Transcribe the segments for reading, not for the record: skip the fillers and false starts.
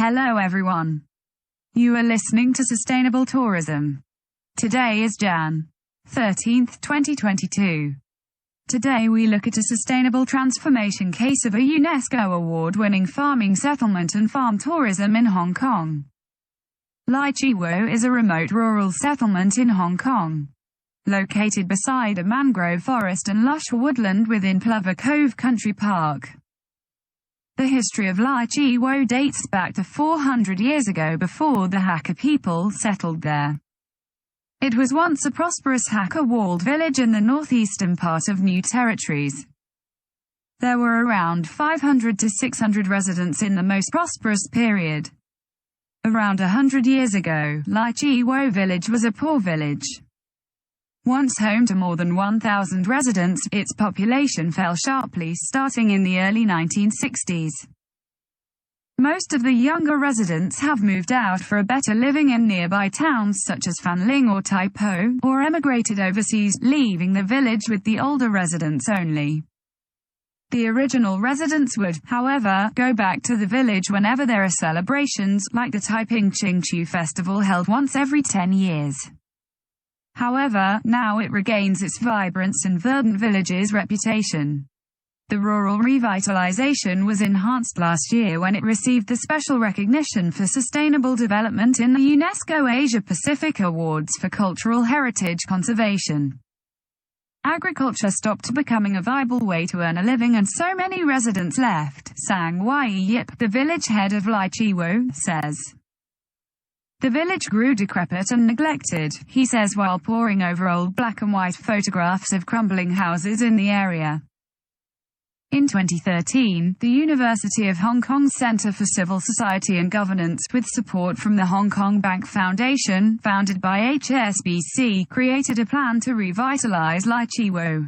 Hello everyone. You are listening to Sustainable Tourism. Today is Jan 13th, 2022. Today we look at a sustainable transformation case of a UNESCO Award-winning farming settlement and farm tourism in Hong Kong. Lai Chi Wo is a remote rural settlement in Hong Kong, located beside a mangrove forest and lush woodland within Plover Cove Country Park. The history of Lai Chi Wo dates back to 400 years ago, before the Hakka people settled there. It was once a prosperous Hakka walled village in the northeastern part of New Territories. There were around 500 to 600 residents in the most prosperous period. Around 100 years ago, Lai Chi Wo village was a poor village. Once home to more than 1,000 residents, its population fell sharply starting in the early 1960s. Most of the younger residents have moved out for a better living in nearby towns such as Fanling or Tai Po, or emigrated overseas, leaving the village with the older residents only. The original residents would, however, go back to the village whenever there are celebrations, like the Taiping Ching Chu festival held once every 10 years. However, now it regains its vibrance and verdant village's reputation. The rural revitalization was enhanced last year when it received the special recognition for sustainable development in the UNESCO Asia-Pacific Awards for Cultural Heritage Conservation. Agriculture stopped becoming a viable way to earn a living and so many residents left, Sang Wai Yip, the village head of Lai Chi Wo, says. The village grew decrepit and neglected, he says while poring over old black and white photographs of crumbling houses in the area. In 2013, the University of Hong Kong's Centre for Civil Society and Governance, with support from the Hong Kong Bank Foundation, founded by HSBC, created a plan to revitalize Lai Chi Wo.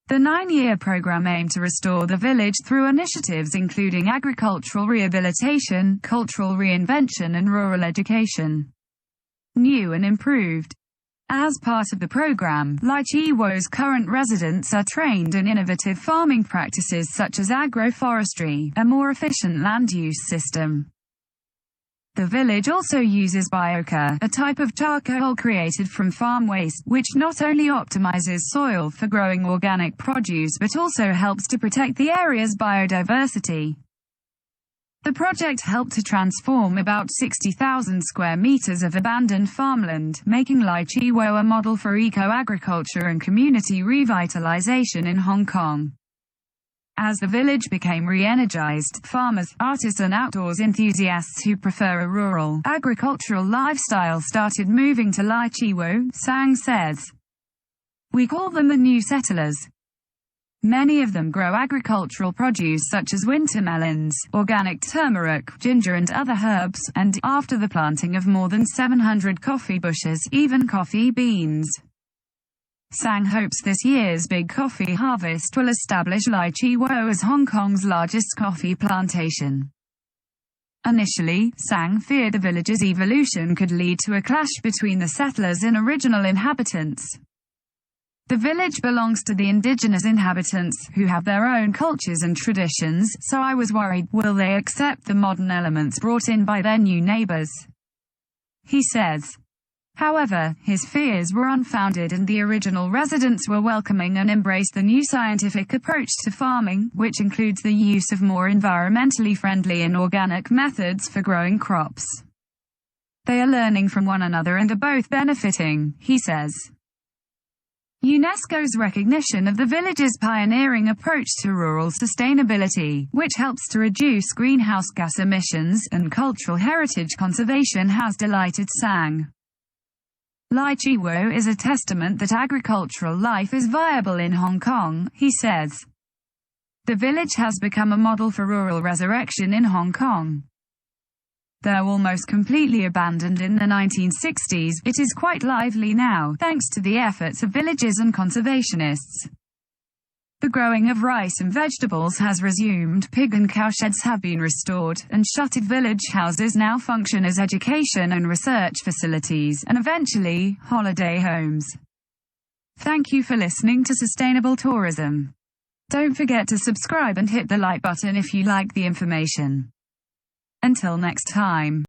The 9-year program aimed to restore the village through initiatives including agricultural rehabilitation, cultural reinvention and rural education. New and improved. As part of the program, Lai Chi Wo's current residents are trained in innovative farming practices such as agroforestry, a more efficient land use system. The village also uses biochar, a type of charcoal created from farm waste, which not only optimizes soil for growing organic produce but also helps to protect the area's biodiversity. The project helped to transform about 60,000 square meters of abandoned farmland, making Lai Chi Wo a model for eco-agriculture and community revitalization in Hong Kong. As the village became re-energized, farmers, artists and outdoors enthusiasts who prefer a rural, agricultural lifestyle started moving to Lai Chi Wo, Sang says. We call them the new settlers. Many of them grow agricultural produce such as winter melons, organic turmeric, ginger and other herbs, and, after the planting of more than 700 coffee bushes, even coffee beans. Sang hopes this year's big coffee harvest will establish Lai Chi Wo as Hong Kong's largest coffee plantation. Initially, Sang feared the village's evolution could lead to a clash between the settlers and original inhabitants. The village belongs to the indigenous inhabitants, who have their own cultures and traditions, so I was worried, will they accept the modern elements brought in by their new neighbors? He says. However, his fears were unfounded and the original residents were welcoming and embraced the new scientific approach to farming, which includes the use of more environmentally friendly and organic methods for growing crops. They are learning from one another and are both benefiting, he says. UNESCO's recognition of the village's pioneering approach to rural sustainability, which helps to reduce greenhouse gas emissions, and cultural heritage conservation has delighted Sang. Lai Chi Wo is a testament that agricultural life is viable in Hong Kong, he says. The village has become a model for rural resurrection in Hong Kong. Though almost completely abandoned in the 1960s, it is quite lively now, thanks to the efforts of villagers and conservationists. The growing of rice and vegetables has resumed, pig and cow sheds have been restored, and shuttered village houses now function as education and research facilities, and eventually, holiday homes. Thank you for listening to Sustainable Tourism. Don't forget to subscribe and hit the like button if you like the information. Until next time.